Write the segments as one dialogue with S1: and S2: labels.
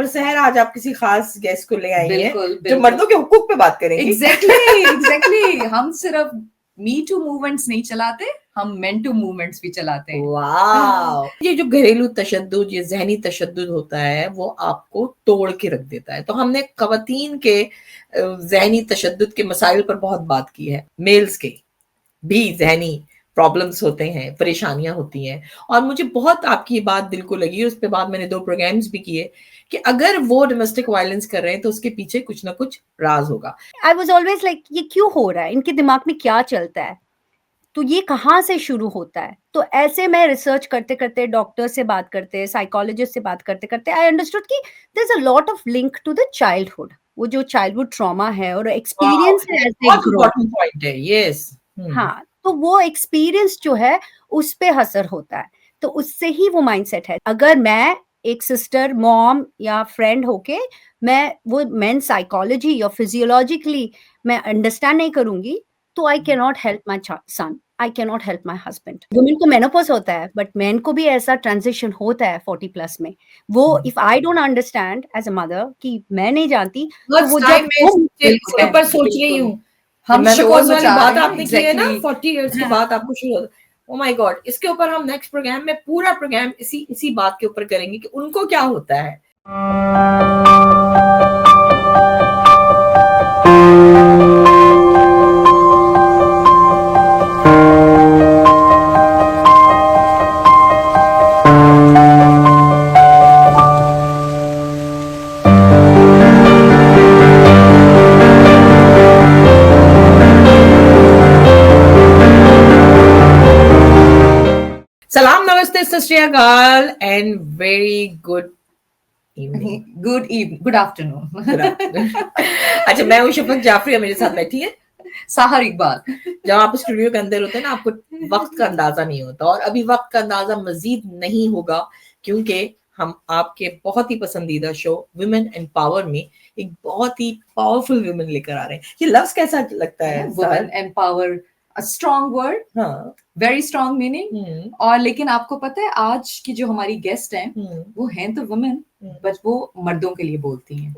S1: पर सहर आज आप किसी खास गेस्ट को ले आई हैं जो
S2: बिल्कुल
S1: मर्दों के हुकूक पे बात करेंगे।
S2: एग्जैक्टली हम सिर्फ मी टू मूवमेंट्स नहीं चलाते, हम मेन टू मूवमेंट्स भी चलाते हैं।
S1: वाह, ये जो घरेलू तशद्दुद, ये ज़हनी तशद्दुद होता है वो आपको तोड़ के रख देता है। तो हमने ख़वातीन के ज़हनी तशद्दुद के मसाइल पर बहुत बात की है। मेल्स के भी ज़हनी प्रॉब्लम्स होते हैं, परेशानियां होती हैं, और मुझे बहुत आपकी ये बात दिल को लगी। उस पे बाद मैंने 2 प्रोग्राम्स भी किए कि अगर वो डोमेस्टिक वायलेंस कर रहे हैं तो उसके पीछे कुछ ना कुछ राज होगा।
S3: आई वॉज ऑलवेज लाइक ये क्यों हो रहा है, इनके दिमाग में क्या चलता है, तो ये कहाँ से शुरू होता है। तो ऐसे मैं रिसर्च करते करते, डॉक्टर से बात करते, साइकोलॉजिस्ट से बात करते करते आई अंडरस्टूड कि there is a lot of link to the childhood, वो जो चाइल्डहुड ट्रॉमा है और एक्सपीरियंस है एज दे ग्रो।
S1: पॉइंट है, यस।
S3: हाँ, तो वो एक्सपीरियंस जो है उस पे असर होता है, तो उससे ही वो माइंडसेट है। अगर मैं एक सिस्टर, मॉम या फ्रेंड होके मैं वो मेन साइकोलॉजी या फिजियोलॉजिकली मैं अंडरस्टैंड नहीं करूंगी, तो I can not help my son, I can not help my husband. Women को मेनोपॉज होता है, बट मैन को भी ऐसा ट्रांजिशन होता है 40+ में। वो if I don't understand as a mother कि मैं नहीं जानती, तो वो जब
S1: इसके ऊपर सोच रही हूँ,
S2: हम
S1: मेनोपॉज वाली बात आपने की है ना,
S2: exactly.
S1: 40 इयर्स की बात आपको शुरू होता है। ओ माय गॉड, इसके ऊपर हम नेक्स्ट प्रोग्राम में पूरा प्रोग्राम इसी बात के ऊपर करेंगे कि उनको क्या होता है। सलाम, नमस्ते, सत श्री अकाल and very good
S2: good afternoon.
S1: अच्छा, मैं हूँ शफक जाफरी, मेरे साथ बैठी है
S2: साहर इकबाल।
S1: जब आप स्टूडियो के अंदर होते हैं ना, आपको वक्त का अंदाजा नहीं होता, और अभी वक्त का अंदाजा मजीद नहीं होगा क्योंकि हम आपके बहुत ही पसंदीदा शो वुमेन एम्पावर में एक बहुत ही पावरफुल वुमेन लेकर आ रहे हैं। ये लफ्ज कैसा लगता है?
S2: Women empower, a strong word,
S1: हाँ,
S2: वेरी स्ट्रॉन्ग मीनिंग। और लेकिन आपको पता है आज की जो हमारी गेस्ट हैं वो हैं तो वुमेन, बट वो मर्दों के लिए बोलती हैं।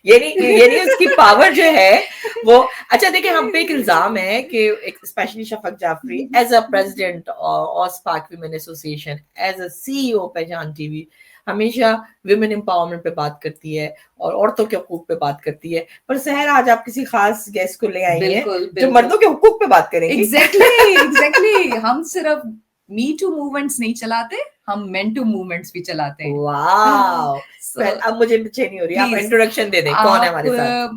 S1: ये नहीं उसकी पावर जो है वो। अच्छा देखिए, हम पे एक इल्जाम है कि specially Shafaq Jafri as a president ऑस्पाक women association, as a CEO Pehchaan TV, हमेशा वुमेन एम्पावरमेंट पे बात करती है और औरतों के हुकूक पे बात करती है। पर सहर आज आप किसी खास गेस्ट को ले आई हैं जो मर्दों के हुकूक पे बात करेंगे।
S2: एग्जैक्टली हम सिर्फ मी टू मूवमेंट्स नहीं चलाते, हम मेन टू मूवमेंट्स भी चलाते हैं।
S1: वाह, अब मुझे बेचैनी हो रही है, आप इंट्रोडक्शन दे दें, कौन है हमारे साथ?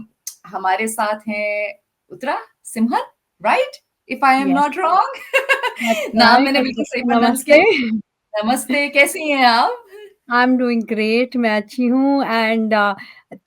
S2: हमारे साथ हैं Uttara Simhan, right? If I am not wrong. नाम मैंने बिल्कुल सही प्रोनाउंस किया। नमस्ते, कैसी हैं आप?
S3: आई एम डूइंग ग्रेट, मैं अच्छी हूँ। And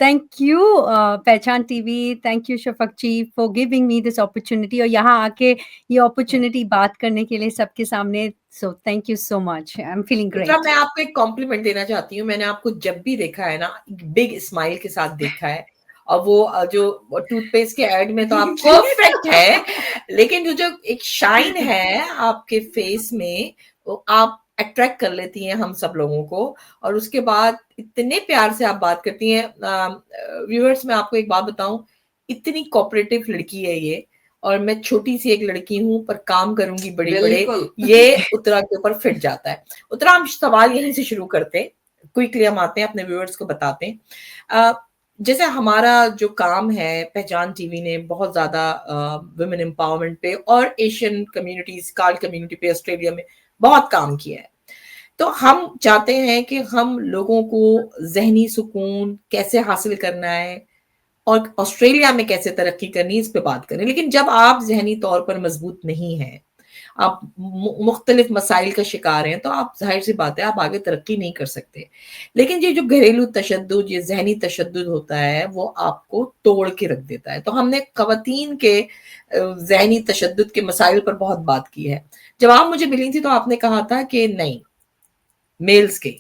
S3: thank you Pehchan TV, thank you Shafaq ji for giving me this opportunity, और यहाँ आके ये अपॉर्चुनिटी बात करने के लिए सबके सामने। So thank you so much, I am feeling great.
S1: मैं आपको एक कॉम्प्लीमेंट देना चाहती हूँ। मैंने आपको जब भी देखा है ना, बिग स्माइल के साथ देखा है, और वो जो टूथपेस्ट के एड में तो आप परफेक्ट है, लेकिन जो एक शाइन है आपके फेस में, वो आप अट्रैक्ट कर लेती हैं हम सब लोगों को। और उसके बाद इतने प्यार से आप बात करती हैं। व्यूअर्स, मैं आपको एक बात बताऊं, इतनी कोऑपरेटिव लड़की है ये, और मैं छोटी सी एक लड़की हूं, पर काम करूंगी बड़े बड़े, ये उत्तरा के ऊपर फिट जाता है। उत्तरा, हम सवाल यहीं से शुरू करते हैं, क्विकली हम आते हैं, अपने व्यूअर्स को बताते हैं। जैसे हमारा जो काम है, पहचान टीवी ने बहुत ज्यादा वुमेन एम्पावरमेंट पे और एशियन कम्युनिटीज, कार्ड कम्युनिटी पे ऑस्ट्रेलिया में बहुत काम किया है। तो हम चाहते हैं कि हम लोगों को जहनी सुकून कैसे हासिल करना है और ऑस्ट्रेलिया में कैसे तरक्की करनी है, इस पे बात करें। लेकिन जब आप जहनी तौर पर मजबूत नहीं हैं, आप मुख्तलिफ मसाइल का शिकार हैं, तो आप जाहिर सी बात है आप आगे तरक्की नहीं कर सकते। लेकिन ये जो घरेलू तशद्दुद, ये जहनी तशद्दुद होता है वो आपको तोड़ के रख देता है। तो हमने ख़वातीन के जहनी तशद्दुद के मसाइल पर बहुत बात की है। जब आप मुझे मिली थी तो आपने कहा था कि नहीं, मेल्स के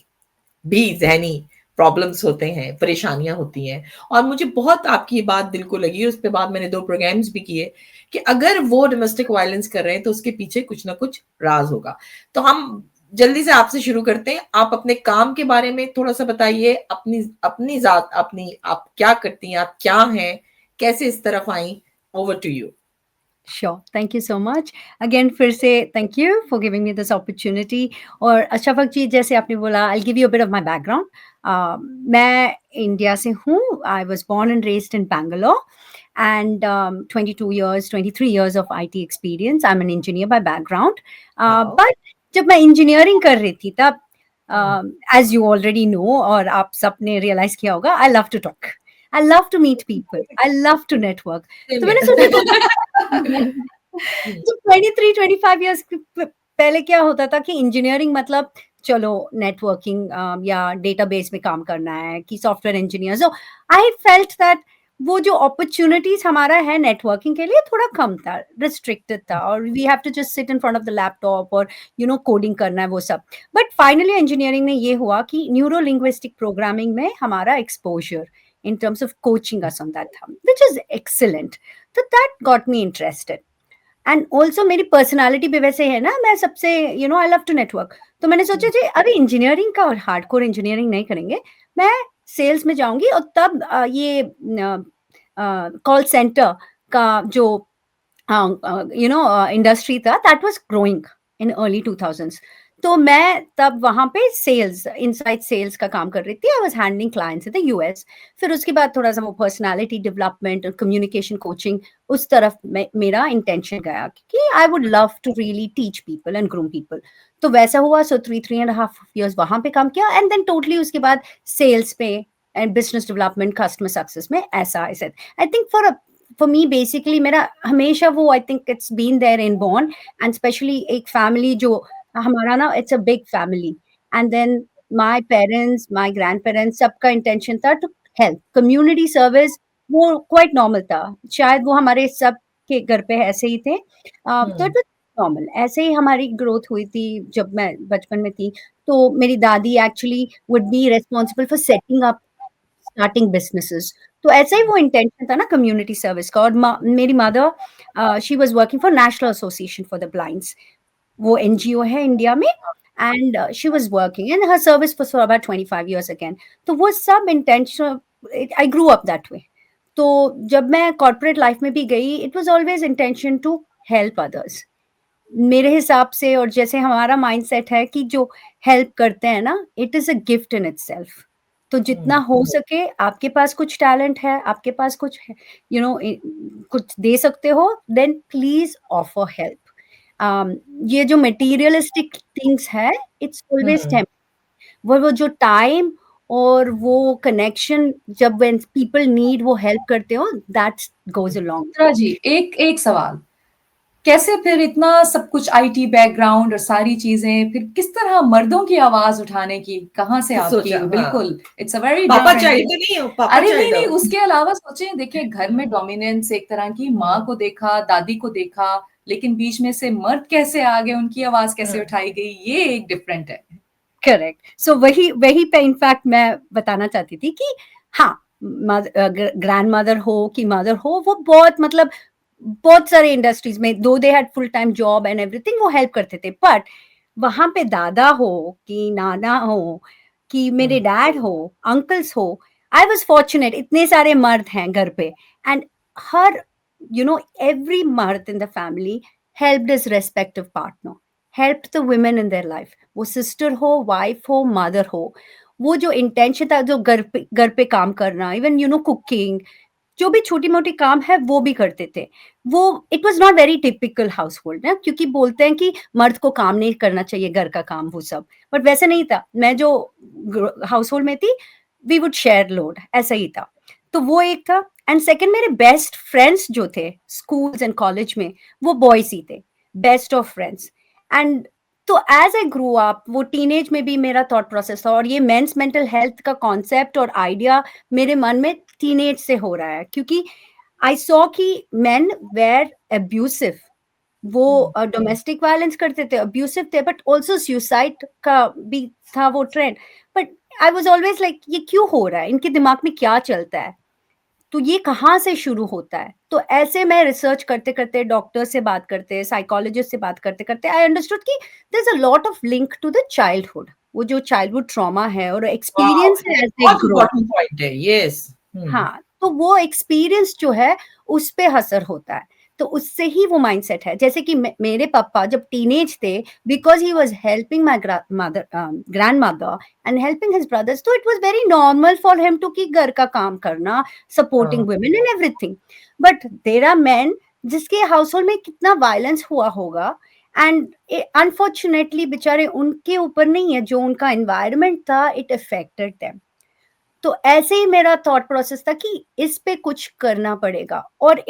S1: भी जहनी प्रॉब्लम्स होते हैं, परेशानियां होती हैं, और मुझे बहुत आपकी ये बात दिल को लगी। उस पे बाद मैंने 2 प्रोग्राम्स भी किए कि अगर वो डोमेस्टिक वायलेंस कर रहे हैं तो उसके पीछे कुछ ना कुछ राज होगा। तो हम जल्दी से आपसे शुरू करते हैं। आप अपने काम के बारे में थोड़ा-सा बताइए, अपनी अपनी ज़ात अपनी आप क्या करती हैं? आप क्या हैं? कैसे इस तरफ आईं? Over to you.
S3: Sure, thank you so much. Again फिर से thank you for giving me this opportunity. और अशफाक जी, जैसे आपने बोला, I will give you a bit of my background. मैं इंडिया से हूँ। I was born and raised in Bangalore and 22 years, 23 years of IT experience. I'm an engineer by background.
S1: Wow!
S3: But जब मैं engineering कर रही थी तब,
S1: हुँ।
S3: as you already know, और आप सबने रियलाइज किया होगा, I love to talk. I love to meet people. I love to network.
S1: Same
S3: तो मैंने
S1: हियर।
S3: सोचा
S1: हुँ,
S3: जब 23-25 years पहले क्या होता था कि इंजीनियरिंग मतलब चलो नेटवर्किंग या डेटाबेस में काम करना है कि software engineer. So I felt that वो जो अपॉर्चुनिटीज हमारा है नेटवर्किंग के लिए थोड़ा कम था, रिस्ट्रिक्टेड था, और we have to just sit in front of the laptop और कोडिंग करना है वो सब। बट फाइनली इंजीनियरिंग में ये हुआ कि न्यूरो लिंग्विस्टिक प्रोग्रामिंग में हमारा exposure in terms of coaching us on that, which is excellent. So that got me interested. And also मेरी पर्सनालिटी भी वैसे है ना, मैं सबसे आई लव टू नेटवर्क। तो मैंने सोचा जी अरे इंजीनियरिंग का और हार्डकोर इंजीनियरिंग नहीं करेंगे, मैं सेल्स में जाऊंगी। और तब ये कॉल सेंटर का जो इंडस्ट्री था, that was growing in early 2000s। तो मैं तब वहां पे सेल्स, इनसाइड सेल्स का काम कर रही थी। I was handling clients in the US. फिर उसके बाद थोड़ा सा वो पर्सनालिटी डेवलपमेंट और कम्युनिकेशन कोचिंग उस तरफ मेरा इंटेंशन गया कि I would love to really teach people and groom people. तो वैसा हुआ। सो 3.5 years वहां पे काम किया, एंड देन टोटली उसके बाद सेल्स पे and business development, customer success में। ऐसा I think for me basically मेरा हमेशा वो, I think it's been there inborn. And specially एक फैमिली जो हमारा ना, it's a big family. And then my parents, my grandparents, सबका इंटेंशन था टू हेल्प कम्युनिटी सर्विस। वो क्वाइट नॉर्मल था, शायद वो हमारे सब के घर पे ऐसे ही थे। तो इट वाज नॉर्मल, ऐसे ही हमारी ग्रोथ हुई थी। जब मैं बचपन में थी तो मेरी दादी actually would be responsible for setting up starting businesses. तो ऐसा ही वो इंटेंशन था ना कम्युनिटी सर्विस का। और मेरी mother, she was working for national association for the blinds, वो एनजीओ है इंडिया में। And she was working in her service for about 25 years again. तो वो सब intention, I grew up that way. तो जब मैं कॉर्पोरेट लाइफ में भी गई, it was always intention to help others मेरे हिसाब से। और जैसे हमारा माइंडसेट है कि जो हेल्प करते हैं ना, it is a gift in itself. तो जितना हो सके, आपके पास कुछ टैलेंट है, आपके पास कुछ कुछ दे सकते हो, देन प्लीज ऑफर हेल्प। ये जो मटेरियलिस्टिक थिंग्स है, इट्स ऑलवेज
S1: हुँ।
S3: वो जो टाइम और वो कनेक्शन, जब व्हेन पीपल नीड वो हेल्प करते हो, दैट गोज अलोंग।
S2: मित्रा जी, एक सवाल, कैसे फिर इतना सब कुछ आईटी बैकग्राउंड और सारी चीजें, फिर किस तरह मर्दों की आवाज उठाने की, कहाँ से आपकी?
S1: सोचा, हाँ।
S2: बिल्कुल, इट्स अ वेरी
S1: पापा
S2: डिफरेंट
S1: चाइल्ड
S2: थिंग।
S1: तो नहीं हो, पापा
S2: अरे नहीं
S1: चाइल्ड
S2: नहीं,
S1: हो।
S2: उसके अलावा सोचें, देखिए घर में डोमिनेंस एक तरह की, माँ को देखा, दादी को देखा, लेकिन बीच में से मर्द कैसे आ गए, उनकी आवाज कैसे उठाई गई, ये एक डिफरेंट है।
S3: करेक्ट। सो वही वही पे इनफैक्ट मैं बताना चाहती थी कि हाँ, ग्रैंड मदर हो कि मदर हो, वो बहुत मतलब बहुत सारे इंडस्ट्रीज में, दो they had full time job and everything, वो हेल्प करते थे। बट वहां पे दादा हो कि नाना हो कि मेरे डैड हो, अंकल्स हो, आई वॉज फॉर्चुनेट, इतने सारे मर्द हैं घर पे। एंड हर एवरी मर्द in the family helped his respective partner, helped the women in their life, वो सिस्टर हो, वाइफ हो, मदर हो। वो जो इंटेंशन था, जो घर पे काम करना, इवन कुकिंग, जो भी छोटी मोटी काम है वो भी करते थे। वो it was not very typical house hold ना, क्योंकि बोलते हैं कि मर्द को काम नहीं करना चाहिए, घर का काम वो सब। बट वैसे नहीं था। मैं जो हाउस होल्ड में थी, वी वुड शेयर लोड, ऐसा ही था। तो वो एक था। एंड सेकंड, मेरे बेस्ट फ्रेंड्स जो थे स्कूल्स एंड कॉलेज में, वो बॉयज ही थे, बेस्ट ऑफ फ्रेंड्स। एंड तो एज आई ग्रो अप, वो टीनेज में भी मेरा थॉट प्रोसेस था, और ये मेंस मेंटल हेल्थ का कॉन्सेप्ट और आइडिया मेरे मन में टीनेज से हो रहा है, क्योंकि आई सॉ कि मेन वेर अब्यूसिव, वो डोमेस्टिक वायलेंस करते थे, अब्यूसिव थे, बट ऑल्सो सुसाइड का भी था वो trend. But I was always like, ये क्यों हो रहा है, इनके दिमाग में क्या चलता है? तो ये कहाँ से शुरू होता है? तो ऐसे मैं रिसर्च करते-करते, डॉक्टर से बात करते, साइकोलॉजिस्ट से बात करते-करते आई अंडरस्टूड कि there is a lot of link to the childhood. वो जो चाइल्डहुड ट्रॉमा है और
S1: वाओ!
S3: एक्सपीरियंस है
S1: ये
S3: एज़ दे
S1: बहुत
S3: ग्रो।
S1: इम्पोर्टेंट पॉइंट है, यस।
S3: हाँ, तो वो एक्सपीरियंस जो है उस पे असर होता है। तो उससे ही वो माइंडसेट है। जैसे कि मेरे पापा जब टीनेज थे, because he was helping my grandmother and helping his brothers, तो it was very normal for him to कि घर का काम करना,
S1: हाँ,
S3: supporting women and everything. But there are men जिसके हाउसहोल्ड में कितना वायलेंस हुआ होगा, एंड अनफॉर्चुनेटली बेचारे उनके ऊपर नहीं है, जो उनका एनवायरनमेंट था इट अफेक्टेड देम। तो ऐसे ही मेरा थॉट प्रोसेस था कि इस पे कुछ करना पड़ेगा। और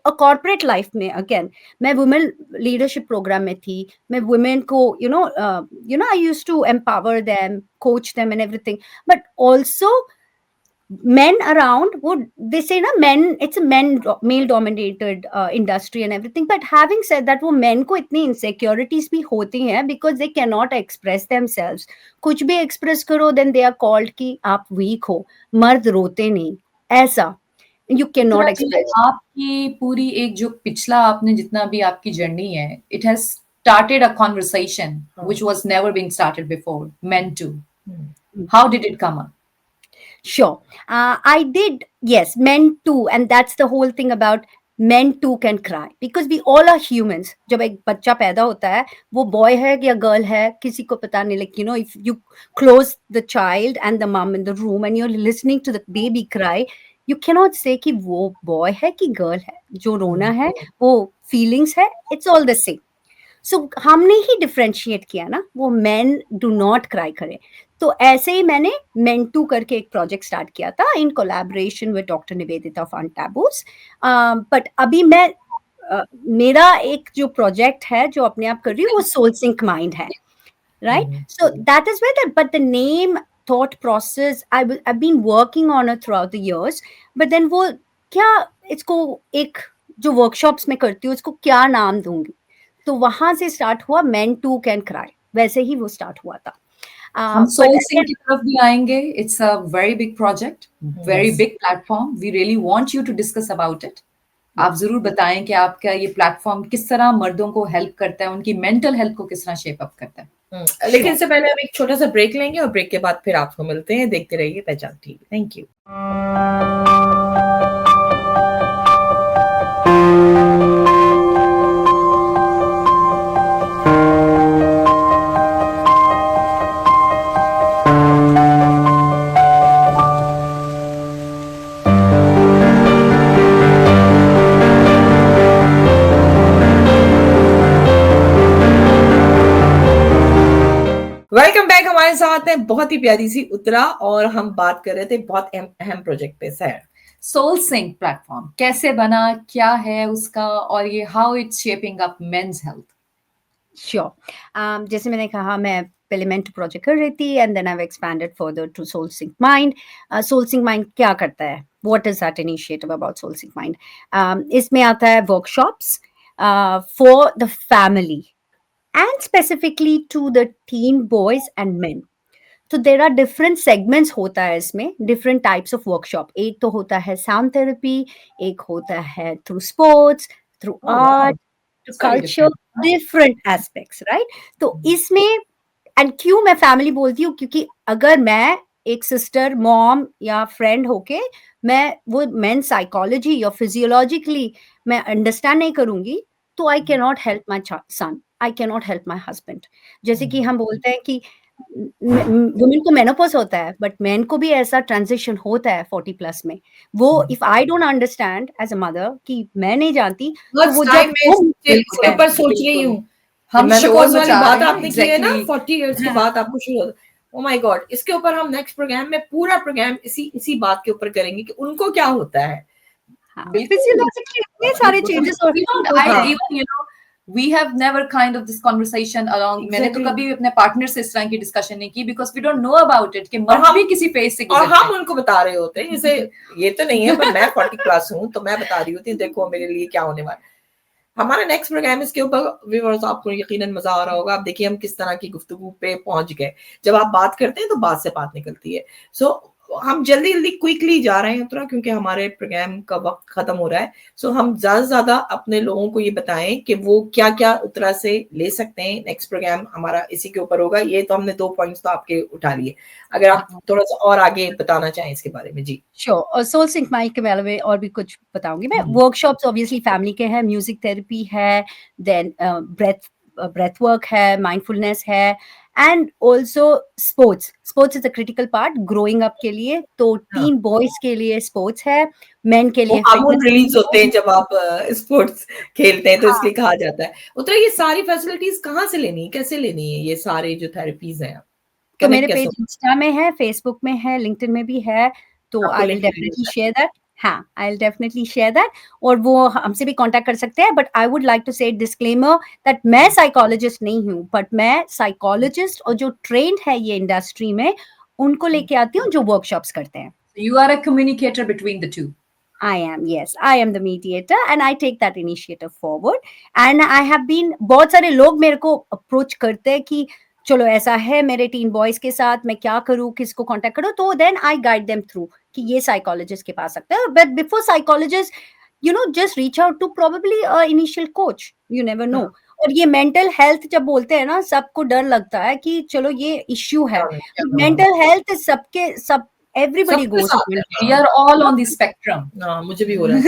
S3: कॉर्पोरेट लाइफ में अगेन मैं वुमेन लीडरशिप प्रोग्राम में थी। मैं वुमेन को I used to empower them, coach them and everything. But also men around would, they say na, men, it's a male dominated industry and everything, but having said that, वो men को इतनी insecurities भी होती हैं because they cannot express themselves। कुछ भी express करो then they are called कि आप weak हो, मर्द रोते नहीं, ऐसा you
S2: Uttara
S3: cannot
S2: ji,
S3: express।
S2: आपकी पूरी एक जो पिछला आपने जितना भी आपकी जर्नी है, it has started a conversation which was never being started before, meant to. How did it come up?
S3: Sure. I did, yes, men too. And that's the whole thing about men too can cry because we all are humans. जब एक बच्चा पैदा होता है, वो boy है या girl है, किसी को पता नहीं. Like, if you close the child and the mom in the room and you're listening to the baby cry, you cannot say कि वो boy है कि girl है. जो रोना है, वो feelings है, it's all the same. सो हमने ही डिफरेंशिएट किया ना, वो मेन डू नॉट क्राई करें। तो ऐसे ही मैंने मेंटू करके एक प्रोजेक्ट स्टार्ट किया था in collaboration with doctor Nivedita of taboos. But अभी मैं मेरा एक जो प्रोजेक्ट है जो अपने आप कर रही हूँ वो सोल सिंक माइंड है, right? So that is where that, but the name thought process I've been working on it throughout the years, but then वो क्या, इसको एक जो वर्कशॉप्स में करती हूँ इसको क्या नाम दूंगी, तो वहां से स्टार्ट हुआ मेन टू कैन क्राई, वैसे ही वो स्टार्ट हुआ था।
S2: हम सोल सिंक की तरफ भी आएंगे। It's a very big project, very
S1: Yes.
S2: Big platform. We really want you to discuss about it. आप जरूर बताएं कि आपका ये प्लेटफॉर्म किस तरह मर्दों को हेल्प करता है, उनकी मेंटल हेल्थ को किस तरह शेप अप करता है।
S1: लेकिन इससे पहले हम एक छोटा सा ब्रेक लेंगे और ब्रेक के बाद फिर आपको मिलते हैं। देखते रहिए पहचान TV. Thank you. Welcome back. हमारे साथ है बहुत ही प्यारी सी उत्तरा और हम बात कर रहे थे बहुत अहम प्रोजेक्ट पे। सर,
S2: सोल सिंक प्लेटफॉर्म कैसे बना, क्या है उसका, और ये how it's shaping up men's health?
S3: Sure. जैसे मैंने कहा, मैं पहले मेंटू प्रोजेक्ट कर रही थी and then I have expanded further to soul sync mind. Soul sync mind क्या करता है, what is that initiative about soul sync mind? इसमें आता है workshops for the family and specifically to the teen boys and men. तो there are different segments होता है इसमें, डिफरेंट टाइप्स ऑफ वर्कशॉप। एक तो होता है साउंड थेरेपी, एक होता है through sports, through art, through culture, different aspects, right? तो इसमें, एंड क्यों मैं फैमिली बोलती हूँ, क्योंकि अगर मैं एक सिस्टर, मॉम या फ्रेंड होके मैं वो मेन साइकोलॉजी या फिजियोलॉजिकली मैं अंडरस्टैंड नहीं करूंगी, तो I can not help my son, I can not help my husband. जैसे कि हम बोलते हैं कि वुमेन को मेनोपॉज होता है, बट मैन को भी ऐसा ट्रांजिशन होता है 40 प्लस में। वो if I don't understand as a mother कि मैं नहीं जानती, तो वो जब
S1: इसके ऊपर सोच रही हूँ,
S2: हम
S1: मेनोपॉज वाली बात आपने की है ना,
S2: exactly.
S1: 40 इयर्स के बाद आपको शुरू होता है। ओ माय गॉड, इसके ऊपर हम नेक्स्ट प्रोग्राम में पूरा प्रोग्राम इसी बात के ऊपर करेंगे कि उनको क्या होता है।
S3: फिजियोलॉजिकली इतने सारे changes
S2: we have never kind of this conversation along. मैंने तो कभी अपने पार्टनर से इस तरह की डिस्कशन नहीं की because we don't know about it कि मर्द भी किसी फेज से
S1: और हम उनको बता रहे होते हैं, जैसे ये तो नहीं है पर मैं 40 प्लस हूँ तो मैं बता रही होती, देखो मेरे लिए क्या होने वाला है। हमारा नेक्स्ट प्रोग्राम इसके ऊपर, व्यूअर्स आपको यकीनन मजा आ रहा होगा। आप देखिए हम किस तरह की गुफ्तगू पे पहुंच गए। जब आप बात करते हैं तो बात से बात निकलती है। सो हम जल्दी क्विकली जा रहे हैं उत्तरा, क्योंकि हमारे प्रोग्राम का वक्त खत्म हो रहा है। सो हम ज्यादा से ज्यादा अपने लोगों को ये बताएं कि वो क्या क्या उत्तरा से ले सकते हैं। नेक्स्ट प्रोग्राम हमारा इसी के ऊपर होगा। ये तो हमने 2 पॉइंट्स तो आपके उठा लिए, अगर आप थोड़ा सा और आगे बताना चाहें इसके बारे में। जी
S3: श्योर। और सोल सिंक माइक के अलावा में और भी कुछ बताऊंगी मैं। वर्कशॉप्स ऑब्वियसली फैमिली के हैं, म्यूजिक थेरेपी है, देन breath work है, माइंडफुलनेस है, and also sports is a critical part growing up के लिए। तो टीन बॉयज के लिए स्पोर्ट्स है, मेन के लिए
S1: हार्मोन रिलीज होते हैं जब आप स्पोर्ट्स खेलते हैं, तो
S3: हाँ।
S1: इसलिए कहा जाता है। उत्तरा ये सारी फैसिलिटीज कहाँ से लेनी है, कैसे लेनी है, ये सारे जो थेरेपीज हैं?
S3: तो मेरे पेज इंस्टा में है, फेसबुक में है, लिंक्डइन में भी है, तो I will definitely share that. हाँ, I will definitely share that, और वो हमसे भी कांटेक्ट कर सकते हैं। But I would like to say disclaimer that मैं साइकोलॉजिस्ट नहीं हूँ, बट मैं साइकोलॉजिस्ट और जो ट्रेंड है ये इंडस्ट्री में, उनको लेके आती हूँ जो वर्कशॉप्स करते हैं।
S2: You are a communicator between the two.
S3: I am, yes, I am the mediator and I take that initiative forward. And I have been, बहुत सारे लोग मेरे को अप्रोच करते हैं कि चलो ऐसा है मेरे टीन बॉयज के साथ, मैं क्या करूँ, किसको कांटेक्ट करूँ, तो then I guide them through कि ये साइकोलॉजिस्ट के पास सकते हैं। But before psychologist, you know, just reach out to probably initial coach, you never know. और ये मेंटल हेल्थ जब बोलते हैं ना, सबको डर लगता है कि चलो ये इश्यू है। मेंटल हेल्थ सबके सब everybody goes through it.
S2: We are all on the spectrum.
S1: मुझे भी हो रहा है।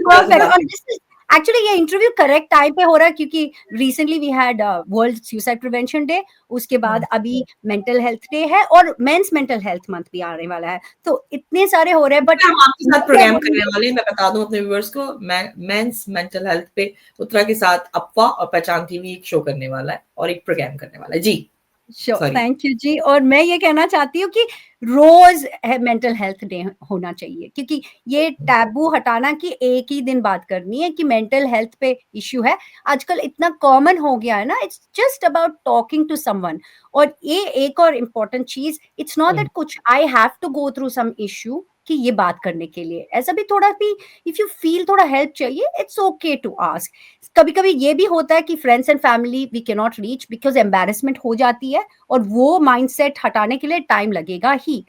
S3: Perfect. और this is actually ये इंटरव्यू करेक्ट टाइम पे हो रहा है, क्योंकि recently we had world suicide prevention day, उसके बाद अभी मेंटल हेल्थ डे है, और मेंस मेंटल हेल्थ मंथ भी आने वाला है। तो इतने सारे हो रहे हैं। बट
S1: हम आपके साथ प्रोग्राम करने वाले हैं, मैं बता दूं अपने व्यूअर्स को, मेंस मेंटल हेल्थ पे उत्तरा के साथ अफवाह और पहचान टीवी एक शो करने वाला है और एक प्रोग्राम करने वाला है। जी
S3: श्योर, थैंक यू जी। और मैं ये कहना चाहती हूँ कि रोज मेंटल हेल्थ डे होना चाहिए, क्योंकि ये टैबू हटाना कि एक ही दिन बात करनी है कि मेंटल हेल्थ पे इश्यू है, आजकल इतना कॉमन हो गया है ना। It's just about talking to someone. और ये एक और इम्पोर्टेंट चीज, इट्स नॉट दैट कुछ I have to go through some issue कि ये बात करने के लिए, ऐसा भी थोड़ा भी, इफ यू फील थोड़ा हेल्प चाहिए, इट्स ओके टू आस्क। कभी कभी ये भी होता है कि friends and family we can not reach because embarrassment हो जाती है, और वो माइंडसेट हटाने के लिए टाइम लगेगा ही।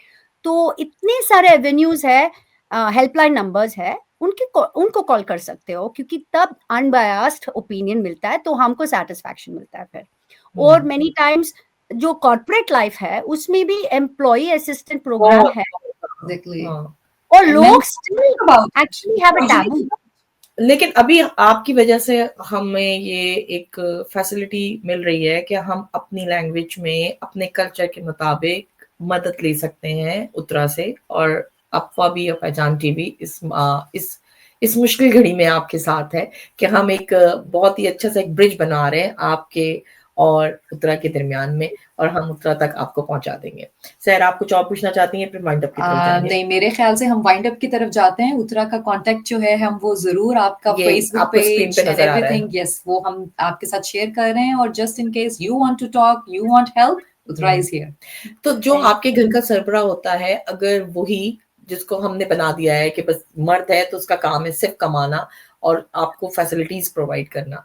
S3: तो इतने सारे एवेन्यूज है, हेल्पलाइन नंबर्स है, उनको कॉल कर सकते हो, क्योंकि तब अनबायस्ड ओपिनियन मिलता है, तो हमको सेटिस्फैक्शन मिलता है फिर। और मेनी टाइम्स जो कॉर्पोरेट लाइफ है उसमें भी एम्प्लॉय असिस्टेंट प्रोग्राम है,
S2: Exactly.
S3: और लोग still actually have a taboo.
S1: लेकिन अभी आपकी वजह से हमें ये एक फैसिलिटी मिल रही है कि हम अपनी लैंग्वेज में अपने कल्चर के मुताबिक मदद ले सकते हैं उत्तरा से। और अफवाह भी और पहचान टीवी इस मुश्किल घड़ी में आपके साथ है कि हम एक बहुत ही अच्छा सा एक ब्रिज बना रहे हैं आपके और उत्तरा के दरमियान में, और हम उत्तरा तक आपको पहुंचा देंगे। सर, आप कुछ और पूछना चाहती हैं, फिर वाइंड अप की तरफ जाएंगे?
S2: नहीं, मेरे ख्याल से हम वाइंड अप की तरफ जाते हैं। उत्तरा का कांटेक्ट जो है हम वो जरूर आपका Facebook page and everything, yes, वो हम आपके साथ शेयर कर रहे हैं। और just in case you want to talk, you want help, Uttara is here.
S1: तो जो आपके घर का सरबराह होता है, अगर वही जिसको हमने बना दिया है कि बस मर्द है तो उसका काम है सिर्फ कमाना और आपको फैसिलिटीज प्रोवाइड करना,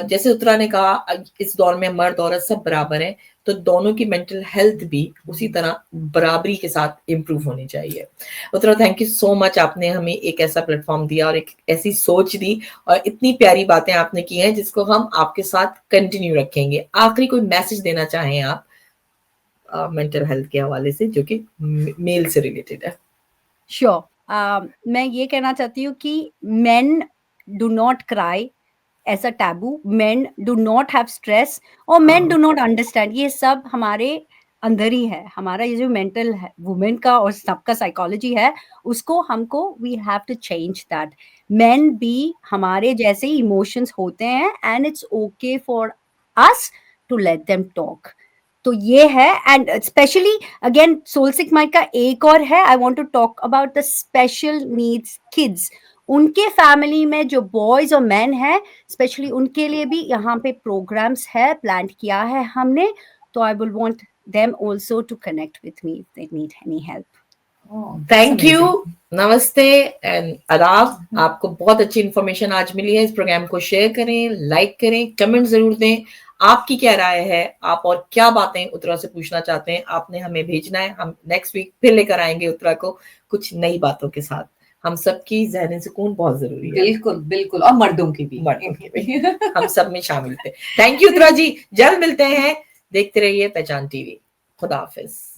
S1: जैसे उत्तरा ने कहा इस दौर में मर्द औरत सब बराबर हैं, तो दोनों की मेंटल हेल्थ भी उसी तरह बराबरी के साथ इम्प्रूव होनी चाहिए। Uttara, thank you so much, आपने हमें एक ऐसा प्लेटफॉर्म दिया और एक ऐसी सोच दी और इतनी प्यारी बातें आपने की हैं जिसको हम आपके साथ कंटिन्यू रखेंगे। आखिरी कोई मैसेज देना चाहें आप मेंटल हेल्थ के हवाले से, जो कि मेल से रिलेटेड है?
S3: श्योर, मैं ये कहना चाहती हूँ कि men do not cry as a taboo, men do not have stress, और मेन डू नॉट अंडरस्टैंड। ये सब हमारे अंदर ही है, हमारा ये जो मेंटल वुमेन का और सबका साइकोलॉजी है, उसको हमको we have to change that. Men भी हमारे जैसे ही इमोशंस होते हैं, and it's okay for us to let them talk. तो ये है। एंड स्पेशली अगेन सोलसिक माइक का एक और है, I want to talk about the special needs kids. उनके फैमिली में जो बॉयज और मैन है, स्पेशली उनके लिए भी यहाँ पे प्रोग्राम्स है, प्लान किया है हमने। तो I will want them also to connect with me if they need any help.
S1: Thank you, नमस्ते एंड आदाब। आपको बहुत अच्छी इंफॉर्मेशन आज मिली है। इस प्रोग्राम को शेयर करें, लाइक करें, कमेंट जरूर दें। आपकी क्या राय है, आप और क्या बातें उत्तरा से पूछना चाहते हैं, आपने हमें भेजना है। हम नेक्स्ट वीक फिर लेकर आएंगे उत्तरा को कुछ नई बातों के साथ। हम सबकी ज़हनी सुकून बहुत जरूरी है।
S2: बिल्कुल बिल्कुल, और मर्दों की भी,
S1: हम सब में शामिल थे। थैंक यू उत्तरा जी, जल्द मिलते हैं। देखते रहिए पहचान टीवी। खुदा हाफिज।